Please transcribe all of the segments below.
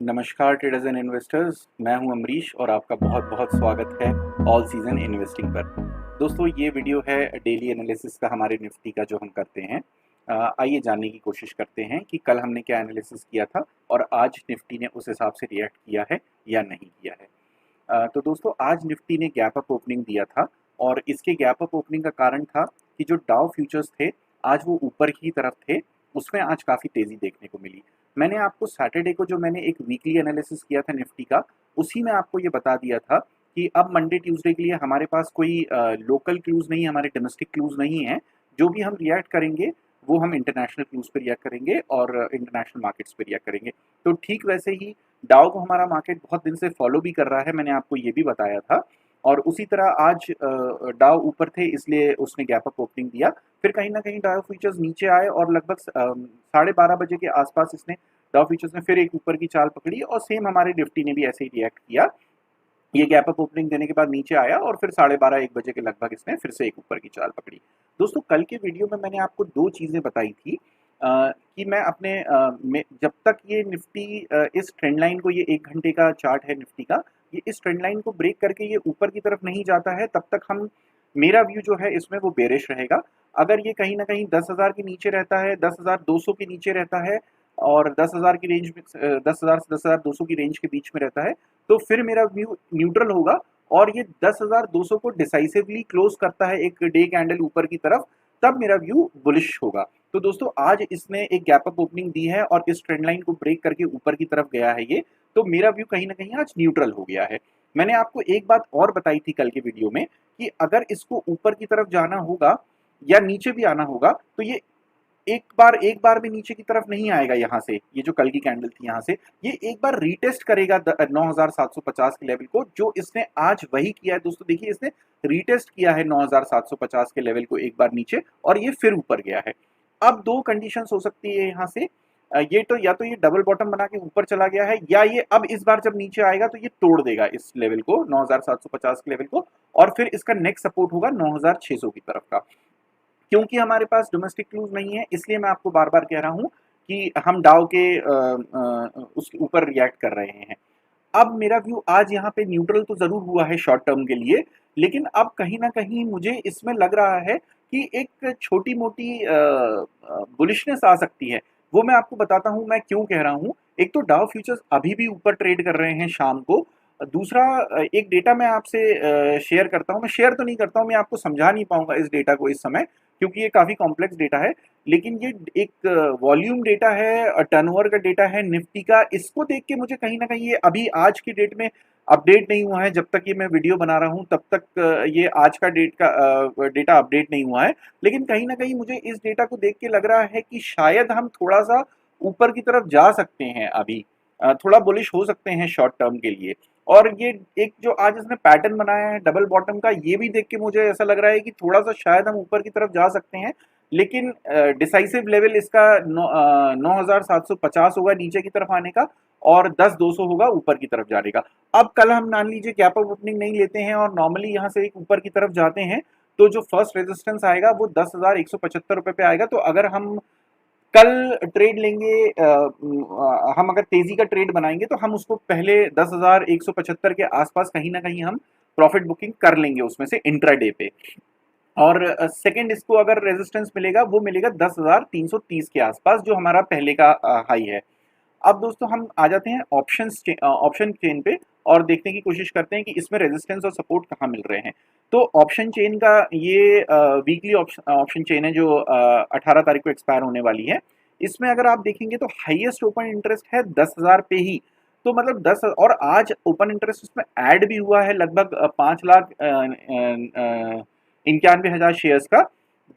नमस्कार traders and investors, मैं हूं अमरीश और आपका बहुत बहुत स्वागत है ऑल सीजन इन्वेस्टिंग पर। दोस्तों, ये वीडियो है डेली एनालिसिस का हमारे निफ्टी का जो हम करते हैं। आइए जानने की कोशिश करते हैं कि कल हमने क्या एनालिसिस किया था और आज निफ्टी ने उस हिसाब से रिएक्ट किया है या नहीं किया है। तो दोस्तों, आज निफ्टी ने गैप अप ओपनिंग दिया था और इसके गैप अप ओपनिंग का कारण था कि जो डाउ फ्यूचर्स थे आज वो ऊपर की तरफ थे, उसमें आज काफ़ी तेज़ी देखने को मिली। मैंने आपको सैटरडे को जो मैंने एक वीकली एनालिसिस किया था निफ्टी का, उसी में आपको ये बता दिया था कि अब मंडे ट्यूसडे के लिए हमारे पास कोई लोकल क्लूज़ नहीं, हमारे डोमेस्टिक क्लूज़ नहीं है। जो भी हम रिएक्ट करेंगे वो हम इंटरनेशनल क्लूज़ पे रिएक्ट करेंगे और इंटरनेशनल मार्केट्स पे रिएक्ट करेंगे। तो ठीक वैसे ही डाउ को हमारा मार्केट बहुत दिन से फॉलो भी कर रहा है, मैंने आपको ये भी बताया था। और उसी तरह आज डाउ ऊपर थे इसलिए उसने गैप अप ओपनिंग दिया। फिर कहीं ना कहीं डाउ फ्यूचर्स नीचे आए और लगभग 12:30 बजे के आसपास इसने डाउ फ्यूचर्स ने फिर एक ऊपर की चाल पकड़ी और सेम हमारे निफ्टी ने भी ऐसे ही रिएक्ट किया। ये गैप अप ओपनिंग देने के बाद नीचे आया और फिर 12:30-1 बजे के लगभग इसने फिर से एक ऊपर की चाल पकड़ी। दोस्तों, कल के वीडियो में मैंने आपको दो चीज़ें बताई थी कि मैं अपने जब तक ये निफ्टी इस ट्रेंड लाइन को, ये 1 घंटे का चार्ट है निफ्टी का, ये इस ट्रेंड लाइन को ब्रेक करके ये ऊपर की तरफ नहीं जाता है, तब तक हम, मेरा व्यू जो है इसमें वो बेरिश रहेगा। अगर ये कहीं ना कहीं 10,000 के नीचे रहता है, 10,200 के नीचे रहता है और 10,000 की रेंज में, 10,000 से 10,200 की रेंज के बीच में रहता है, तो फिर मेरा व्यू न्यूट्रल होगा और ये 10,200 को डिसाइसिवली क्लोज करता है एक डे कैंडल ऊपर की तरफ, तब मेरा व्यू बुलिश होगा। तो दोस्तों, आज इसने एक गैप अप ओपनिंग दी है और इस ट्रेंड लाइन को ब्रेक करके ऊपर की तरफ गया है ये, तो मेरा व्यू कहीं ना कहीं आज न्यूट्रल हो गया है। मैंने आपको एक बात और बताई थी कल के वीडियो में कि अगर इसको ऊपर की तरफ जाना होगा या नीचे भी आना होगा तो ये एक बार भी नीचे की तरफ नहीं आएगा। यहाँ से ये जो कल की कैंडल थी, यहाँ से ये एक बार रीटेस्ट करेगा 9,750 के लेवल को, जो इसने आज वही किया है। दोस्तों देखिए, इसने रीटेस्ट किया है 9,750 के लेवल को एक बार नीचे और ये फिर ऊपर गया है। अब दो कंडीशंस हो सकती है यहाँ से, ये तो या तो ये डबल बॉटम बना के ऊपर चला गया है, या ये अब इस बार जब नीचे आएगा तो ये तोड़ देगा इस लेवल को, 9,750 के लेवल को, और फिर इसका नेक्स्ट सपोर्ट होगा 9,600 की तरफ का। क्योंकि हमारे पास डोमेस्टिक क्लूज नहीं है, इसलिए मैं आपको बार बार कह रहा हूं कि हम डाउ के उसके ऊपर रिएक्ट कर रहे हैं। अब मेरा व्यू आज यहाँ पे न्यूट्रल तो जरूर हुआ है शॉर्ट टर्म के लिए, लेकिन अब कहीं ना कहीं मुझे इसमें लग रहा है कि एक छोटी मोटी बुलिशनेस आ सकती है। वो मैं आपको बताता हूँ मैं क्यों कह रहा हूँ। एक तो डाउ फ्यूचर्स अभी भी ऊपर ट्रेड कर रहे हैं शाम को। दूसरा, एक डेटा मैं आपसे शेयर करता हूँ, मैं शेयर तो नहीं करता हूँ, मैं आपको समझा नहीं पाऊंगा इस डेटा को इस समय, क्योंकि ये काफ़ी कॉम्प्लेक्स डेटा है। लेकिन ये एक वॉल्यूम डेटा है, टर्नओवर का डेटा है निफ्टी का। इसको देख के मुझे कहीं ना कहीं, ये अभी आज की डेट में अपडेट नहीं हुआ है, जब तक ये मैं वीडियो बना रहा हूँ तब तक ये आज का डेटा अपडेट नहीं हुआ है। लेकिन कहीं ना कहीं मुझे इस डेटा को देख के लग रहा है कि शायद हम थोड़ा सा ऊपर की तरफ जा सकते हैं अभी, थोड़ा बुलिश हो सकते हैं शॉर्ट टर्म के लिए। और ये एक जो आज इसने पैटर्न बनाया है डबल बॉटम का, ये भी देख के मुझे ऐसा लग रहा है कि थोड़ा सा शायद हम ऊपर की तरफ जा सकते हैं। लेकिन डिसाइसिव लेवल इसका 9,750 होगा नीचे की तरफ आने का, और 10,200 होगा ऊपर की तरफ जाने का। अब कल हम मान लीजिए गैप अप ओपनिंग नहीं लेते हैं और नॉर्मली यहाँ से एक ऊपर की तरफ जाते हैं, तो जो फर्स्ट रेजिस्टेंस आएगा वो 10,175 रुपये पे आएगा। तो अगर हम कल ट्रेड लेंगे, हम अगर तेजी का ट्रेड बनाएंगे तो हम उसको पहले 10,175 के आसपास कहीं ना कहीं हम प्रॉफिट बुकिंग कर लेंगे उसमें से इंट्राडे पे। और सेकंड इसको अगर रेजिस्टेंस मिलेगा वो मिलेगा 10,330 के आसपास, जो हमारा पहले का हाई है। अब दोस्तों, हम आ जाते हैं ऑप्शन चेन पे और देखने की कोशिश करते हैं कि इसमें रेजिस्टेंस और सपोर्ट कहाँ मिल रहे हैं। तो ऑप्शन चेन का ये वीकली ऑप्शन चेन है जो 18 तारीख को एक्सपायर होने वाली है। इसमें अगर आप देखेंगे तो हाईएस्ट ओपन इंटरेस्ट है 10,000 पे ही। तो मतलब 10, और आज ओपन इंटरेस्ट इसमें ऐड भी हुआ है लगभग 5,91,000 शेयर्स का,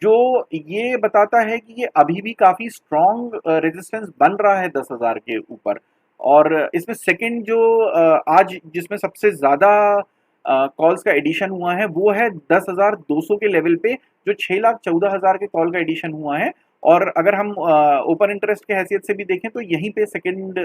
जो ये बताता है कि ये अभी भी काफी स्ट्रॉन्ग रेजिस्टेंस बन रहा है 10,000 के ऊपर। और इसमें सेकंड जो आज जिसमें सबसे ज्यादा कॉल्स का एडिशन हुआ है वो है 10,200 के लेवल पे, जो 6,14,000 के कॉल का एडिशन हुआ है। और अगर हम ओपन इंटरेस्ट के हैसियत से भी देखें तो यहीं पे सेकंड,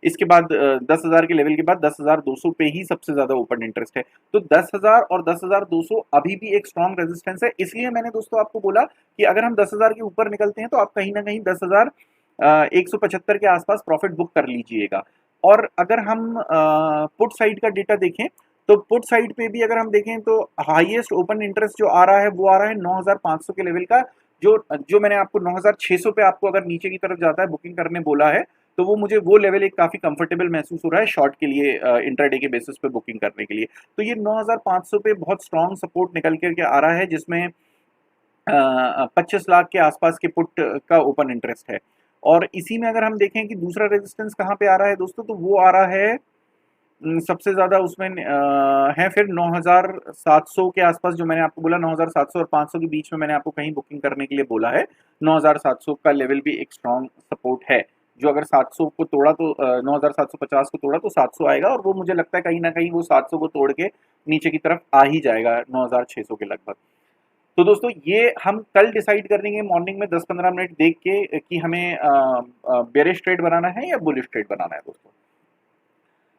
इसके बाद 10,000 के लेवल के बाद 10,200 पे ही सबसे ज्यादा ओपन इंटरेस्ट है। तो 10,000 और 10,200 अभी भी एक स्ट्रॉन्ग रेजिस्टेंस है। इसलिए मैंने दोस्तों आपको बोला कि अगर हम 10,000 के ऊपर निकलते हैं तो आप कहीं ना कहीं 10,175 के आसपास प्रॉफिट बुक कर लीजिएगा। और अगर हम पुट साइड का डेटा देखें तो पुट साइड पे भी अगर हम देखें तो हाईएस्ट ओपन इंटरेस्ट जो आ रहा है वो आ रहा है 9,500 के लेवल का। जो जो मैंने आपको 9,600 पे आपको अगर नीचे की तरफ जाता है बुकिंग करने बोला है, तो वो मुझे वो लेवल एक काफ़ी कंफर्टेबल महसूस हो रहा है शॉर्ट के लिए, इंट्राडे के बेसिस पे बुकिंग करने के लिए। तो ये 9,500 पे बहुत स्ट्रॉन्ग सपोर्ट निकल करके आ रहा है, जिसमें 25 लाख के आसपास के पुट का ओपन इंटरेस्ट है। और इसी में अगर हम देखें कि दूसरा रेजिस्टेंस कहाँ पे आ रहा है दोस्तों, तो वो आ रहा है सबसे ज़्यादा उसमें है फिर 9,700 के आसपास, जो मैंने आपको बोला 9,700 और 500 के बीच में मैंने आपको कहीं बुकिंग करने के लिए बोला है। 9,700 का लेवल भी एक स्ट्रॉन्ग सपोर्ट है, जो अगर 700 को तोड़ा तो 9,750 को तोड़ा तो 700 आएगा, और वो मुझे लगता है कहीं ना कहीं वो 700 को तोड़ के नीचे की तरफ आ ही जाएगा 9,600 के लगभग। तो दोस्तों ये हम कल डिसाइड कर देंगे मॉर्निंग में 10-15 मिनट देख के कि हमें बेरिश ट्रेड बनाना है या बुलिश ट्रेड बनाना है। दोस्तों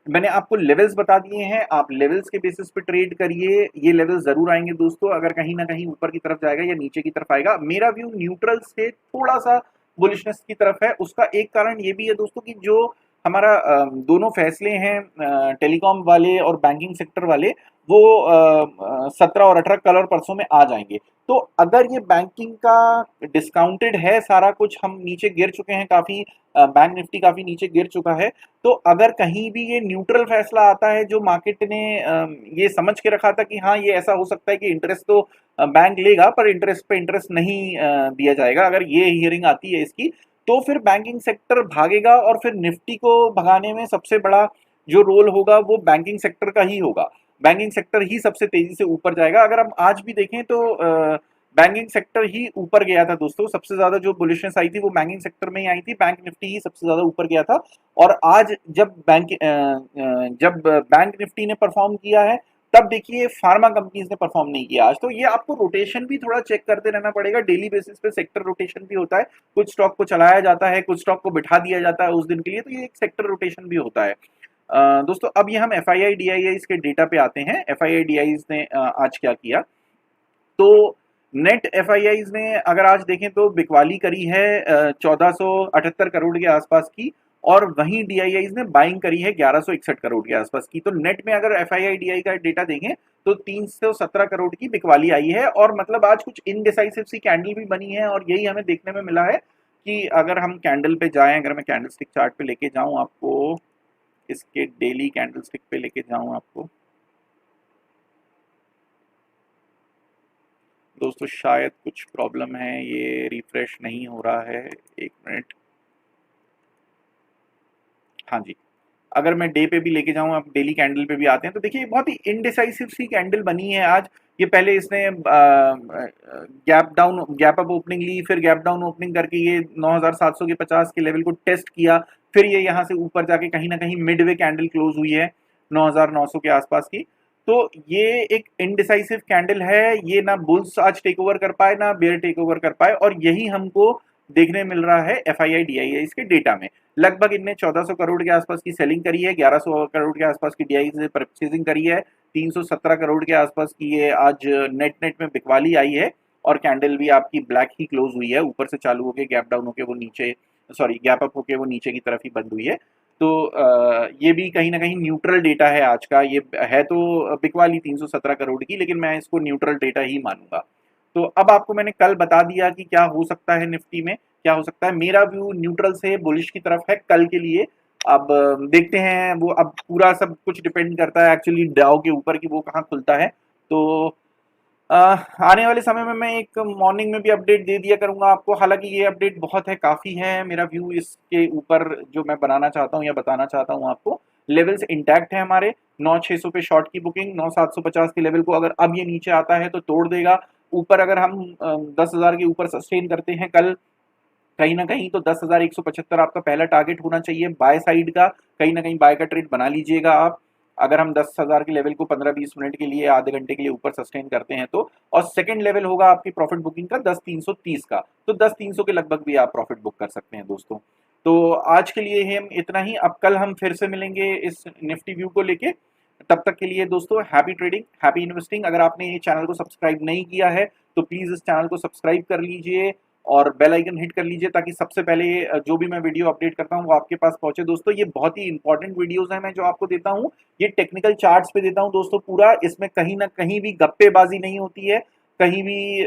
मैंने आपको लेवल्स बता दिए हैं, आप लेवल्स के बेसिस पे ट्रेड करिए। ये लेवल्स जरूर आएंगे दोस्तों, अगर कहीं ना कहीं ऊपर की तरफ जाएगा या नीचे की तरफ आएगा। मेरा व्यू न्यूट्रल से थोड़ा सा बुलिशनेस की तरफ है। उसका एक कारण ये भी है दोस्तों कि जो हमारा दोनों फैसले हैं टेलीकॉम वाले और बैंकिंग सेक्टर वाले, वो 17 और 18 कल और परसों में आ जाएंगे। तो अगर ये बैंकिंग का डिस्काउंटेड है सारा कुछ, हम नीचे गिर चुके हैं काफ़ी, बैंक निफ्टी काफ़ी नीचे गिर चुका है, तो अगर कहीं भी ये न्यूट्रल फैसला आता है, जो मार्केट ने ये समझ के रखा था कि हाँ ये ऐसा हो सकता है कि इंटरेस्ट तो बैंक लेगा पर इंटरेस्ट पे इंटरेस्ट नहीं दिया जाएगा, अगर ये हियरिंग आती है इसकी, तो फिर बैंकिंग सेक्टर भागेगा, और फिर निफ्टी को भगाने में सबसे बड़ा जो रोल होगा वो बैंकिंग सेक्टर का ही होगा। बैंकिंग सेक्टर ही सबसे तेजी से ऊपर जाएगा। अगर हम आज भी देखें तो बैंकिंग सेक्टर ही ऊपर गया था दोस्तों, सबसे ज्यादा जो बुलिशनेस आई थी वो बैंकिंग सेक्टर में ही आई थी, बैंक निफ्टी ही सबसे ज्यादा ऊपर गया था। और आज जब बैंक निफ्टी ने परफॉर्म किया है, तब देखिए फार्मा कंपनीज ने परफॉर्म नहीं किया आज। तो ये आपको रोटेशन भी थोड़ा चेक करते रहना पड़ेगा, डेली बेसिस पे सेक्टर रोटेशन भी होता है, कुछ स्टॉक को चलाया जाता है, कुछ स्टॉक को बिठा दिया जाता है उस दिन के लिए, तो ये एक सेक्टर रोटेशन भी होता है। दोस्तों अब ये हम F I I D I आई के डेटा पे आते हैं। F I I D I ने आज क्या किया, तो नेट एफ आई आई ने अगर आज देखें तो बिकवाली करी है 1478 करोड़ के आसपास की, और वहीं डी आई आई ने बाइंग करी है 1161 करोड़ के आसपास की। तो नेट में अगर F I I D I का डेटा देखें तो 317 करोड़ की बिकवाली आई है, और मतलब आज कुछ इनडिसाइसिव सी कैंडल भी बनी है, और यही हमें देखने में मिला है कि अगर हम कैंडल पे जाएं, अगर मैं कैंडल स्टिक चार्ट पे लेके जाऊं आपको, इसके डेली कैंडल स्टिक पे लेके जाऊं आपको दोस्तों, शायद कुछ प्रॉब्लम है, ये रिफ्रेश नहीं हो रहा है, एक मिनट। हाँ जी, अगर मैं डे पे भी लेके जाऊं, आप डेली कैंडल पे भी आते हैं, तो देखिए बहुत ही इनडिसाइसिव सी कैंडल बनी है आज। ये पहले इसने गैप अप ओपनिंग ली, फिर गैप डाउन ओपनिंग करके ये 9,700 के 50 के लेवल को टेस्ट किया, फिर ये यहाँ से ऊपर जाके कहीं ना कहीं मिडवे कैंडल क्लोज हुई है 9,900 के आसपास की। तो ये एक इनडिसाइसिव कैंडल है, ये ना बुल्स आज टेक ओवर कर पाए ना बेयर टेक ओवर कर पाए, और यही हमको देखने मिल रहा है F I I D I इसके डेटा में। लगभग इनने 1400 करोड़ के आसपास की सेलिंग करी है, 1100 करोड़ के आसपास की डीआई से परचेजिंग करी है, 317 करोड़ के आसपास की ये आज नेट नेट में बिकवाली आई है, और कैंडल भी आपकी ब्लैक ही क्लोज हुई है, ऊपर से चालू होकर गैप डाउन होकर वो नीचे, सॉरी गैप अप होकर वो नीचे की तरफ ही बंद हुई है। तो ये भी कहीं ना कहीं न्यूट्रल डेटा है आज का। ये है तो बिकवाली 317 करोड़ की, लेकिन मैं इसको न्यूट्रल डेटा ही मानूंगा। तो अब आपको मैंने कल बता दिया कि क्या हो सकता है निफ्टी में, क्या हो सकता है। मेरा व्यू न्यूट्रल से बुलिश की तरफ है कल के लिए। अब देखते हैं, वो अब पूरा सब कुछ डिपेंड करता है एक्चुअली डाउ के ऊपर कि वो कहाँ खुलता है। तो आने वाले समय में मैं एक मॉर्निंग में भी अपडेट दे दिया करूंगा आपको। हालांकि ये अपडेट बहुत है, काफ़ी है। मेरा व्यू इसके ऊपर जो मैं बनाना चाहता हूँ या बताना चाहता हूँ आपको, लेवल्स इंटैक्ट है हमारे। 9,600 पे शॉर्ट की बुकिंग, 9,750 के लेवल को अगर अब ये नीचे आता है तो तोड़ देगा। ऊपर अगर हम 10,000 के ऊपर सस्टेन करते हैं कल कहीं ना कहीं, तो 10,175 आपका पहला टारगेट होना चाहिए बाय साइड का। कहीं ना कहीं बाय का ट्रेड बना लीजिएगा आप, अगर हम 10,000 के लेवल को 15-20 मिनट के लिए, आधे घंटे के लिए ऊपर सस्टेन करते हैं तो। और सेकंड लेवल होगा आपकी प्रॉफिट बुकिंग का 10,330 का, तो 10,300 के लगभग भी आप प्रॉफिट बुक कर सकते हैं दोस्तों। तो आज के लिए हम इतना ही। अब कल हम फिर से मिलेंगे इस निफ्टी व्यू को लेके। तब तक के लिए दोस्तों हैप्पी ट्रेडिंग, हैप्पी इन्वेस्टिंग। अगर आपने ये चैनल को सब्सक्राइब नहीं किया है तो प्लीज इस चैनल को सब्सक्राइब कर लीजिए, और बेल आइकन हिट कर लीजिए ताकि सबसे पहले जो भी मैं वीडियो अपडेट करता हूँ वो आपके पास पहुंचे। दोस्तों ये बहुत ही इंपॉर्टेंट वीडियोस हैं मैं जो आपको देता हूँ, ये टेक्निकल चार्ट्स पे देता हूँ दोस्तों पूरा, इसमें कहीं ना कहीं भी गप्पेबाजी नहीं होती है, कहीं भी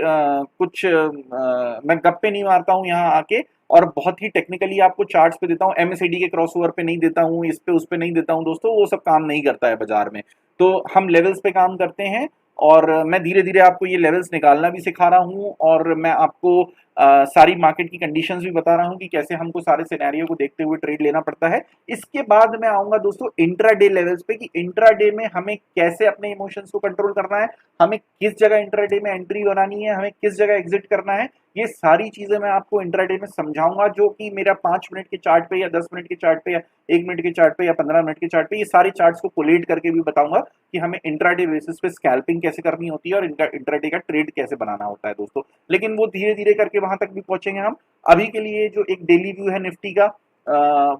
मैं गप्पे नहीं मारता हूँ यहाँ आके, और बहुत ही टेक्निकली आपको चार्ट्स पे देता हूँ, एमएससीडी के क्रॉसओवर पे नहीं देता हूँ, इस पे उस पे नहीं देता हूँ दोस्तों, वो सब काम नहीं करता है बाजार में। तो हम लेवल्स पे काम करते हैं, और मैं धीरे धीरे आपको ये लेवल्स निकालना भी सिखा रहा हूँ, और मैं आपको सारी मार्केट की कंडीशंस भी बता रहा हूँ कि कैसे हमको सारे सिनेरियो को देखते हुए ट्रेड लेना पड़ता है। इसके बाद मैं आऊंगा दोस्तों इंट्राडे लेवल्स पे कि इंट्राडे में हमें कैसे अपने इमोशंस को कंट्रोल करना है, हमें किस जगह इंट्राडे में एंट्री बनानी है, हमें किस जगह एग्जिट करना है। ये सारी चीजें मैं आपको इंट्राडे में समझाऊंगा, जो कि मेरा 5 मिनट के चार्ट पे या 10 मिनट के चार्ट पे या 1 मिनट के चार्ट पे या 15 मिनट के चार्ट पे, ये सारे चार्ट्स को कोलेट करके भी बताऊंगा कि हमें इंट्राडे बेसिस पे स्कैल्पिंग कैसे करनी होती है और इंट्राडे का ट्रेड कैसे बनाना होता है दोस्तों। लेकिन वो धीरे धीरे करके वहां तक भी पहुंचेंगे हम। अभी के लिए जो एक डेली व्यू है निफ्टी का,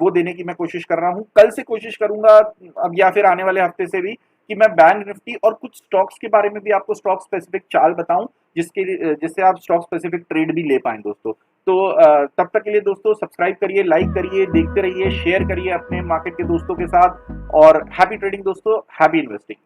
वो देने की मैं कोशिश कर रहा हूँ, कल से कोशिश करूंगा अब या फिर आने वाले हफ्ते से भी, कि मैं बैंक निफ्टी और कुछ स्टॉक्स के बारे में भी आपको स्टॉक स्पेसिफिक चाल बताऊं, जिससे आप स्टॉक स्पेसिफिक ट्रेड भी ले पाएं दोस्तों। तो तब तक के लिए दोस्तों सब्सक्राइब करिए, लाइक करिए, देखते रहिए, शेयर करिए अपने मार्केट के दोस्तों के साथ, और हैप्पी ट्रेडिंग दोस्तों, हैप्पी इन्वेस्टिंग।